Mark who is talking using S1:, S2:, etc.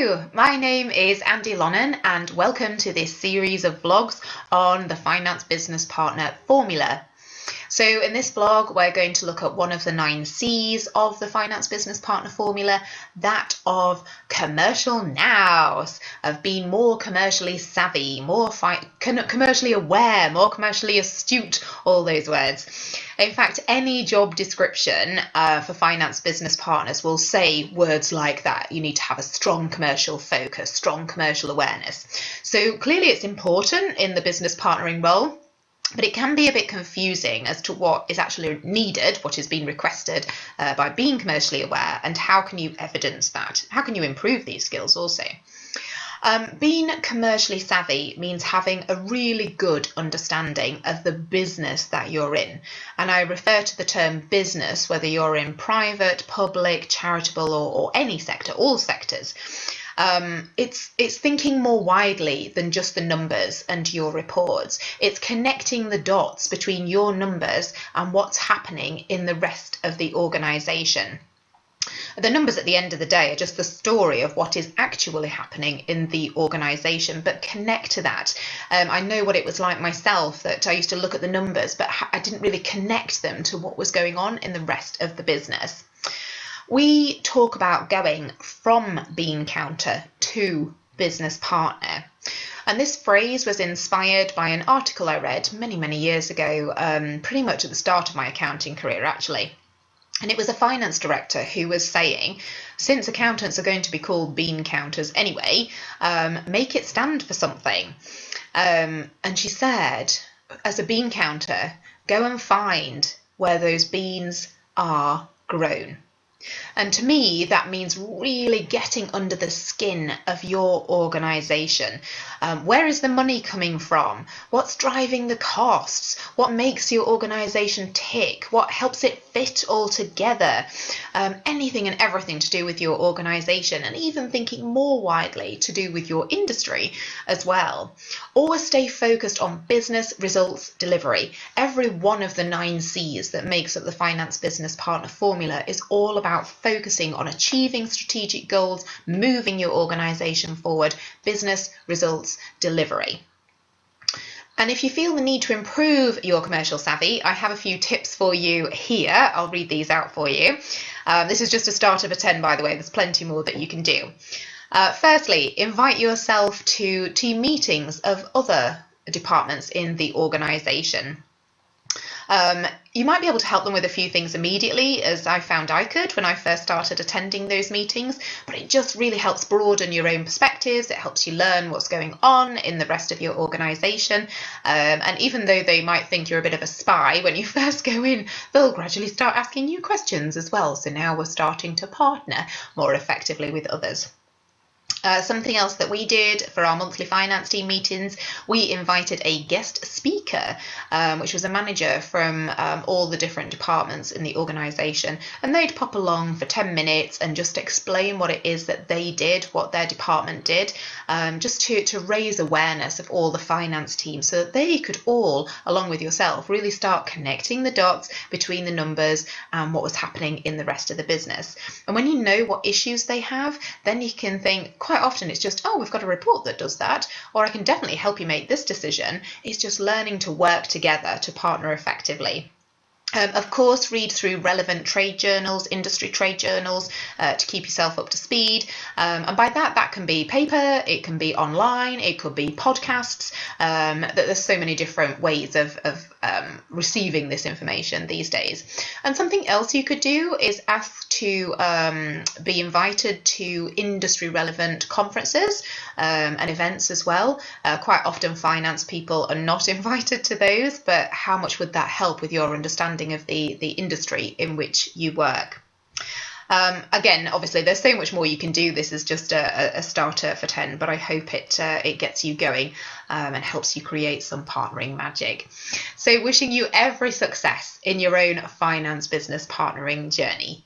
S1: Hello, my name is Andy Lonnan and welcome to this series of vlogs on the Finance Business Partner Formula. So in this vlog, we're going to look at one of the 9 C's of the Finance Business Partner Formula, that of commercial nows, of being more commercially savvy, more commercially aware, more commercially astute, all those words. In fact, any job description for finance business partners will say words like that. You need to have a strong commercial focus, strong commercial awareness. So clearly it's important in the business partnering role, but it can be a bit confusing as to what is actually needed, what is being requested by being commercially aware, and how can you evidence that? How can you improve these skills also? Being commercially savvy means having a really good understanding of the business that you're in. And I refer to the term business, whether you're in private, public, charitable, or any sector, all sectors. It's thinking more widely than just the numbers and your reports. It's connecting the dots between your numbers and what's happening in the rest of the organisation. The numbers at the end of the day are just the story of what is actually happening in the organisation, but connect to that. I know what it was like myself, that I used to look at the numbers, but I didn't really connect them to what was going on in the rest of the business. We talk about going from bean counter to business partner. And this phrase was inspired by an article I read many years ago, pretty much at the start of my accounting career actually. And it was a finance director who was saying, since accountants are going to be called bean counters anyway, make it stand for something. And she said, as a bean counter, go and find where those beans are grown. And to me, that means really getting under the skin of your organisation. Where is the money coming from? What's driving the costs? What makes your organisation tick? What helps it fit all together? Anything and everything to do with your organisation, and even thinking more widely to do with your industry as well. Always stay focused on business results delivery. Every one of the 9 C's that makes up the Finance Business Partner Formula is all about focusing on achieving strategic goals, moving your organisation forward, business results delivery. And if you feel the need to improve your commercial savvy, I have a few tips for you here. I'll read these out for you. This is just a start of a 10, by the way. There's plenty more that you can do. Firstly, invite yourself to team meetings of other departments in the organisation. You might be able to help them with a few things immediately, as I found I could when I first started attending those meetings, but it just really helps broaden your own perspectives. It helps you learn what's going on in the rest of your organisation, and even though they might think you're a bit of a spy when you first go in, they'll gradually start asking you questions as well. So now we're starting to partner more effectively with others. Something else that we did for our monthly finance team meetings, we invited a guest speaker, which was a manager from all the different departments in the organisation, and they'd pop along for 10 minutes and just explain what it is that they did, what their department did, just to raise awareness of all the finance teams, so that they could all, along with yourself, really start connecting the dots between the numbers and what was happening in the rest of the business. And when you know what issues they have, then you can think, quite often it's just, oh, we've got a report that does that, or I can definitely help you make this decision. It's just learning to work together to partner effectively. Of course, read through relevant trade journals, industry trade journals, to keep yourself up to speed. And by that can be paper, it can be online, it could be podcasts. There's so many different ways of receiving this information these days. And something else you could do is ask to be invited to industry relevant conferences and events as well. Quite often finance people are not invited to those, but how much would that help with your understanding of the industry in which you work? Again, obviously there's so much more you can do. This is just a starter for 10, but I hope it gets you going and helps you create some partnering magic. So wishing you every success in your own finance business partnering journey.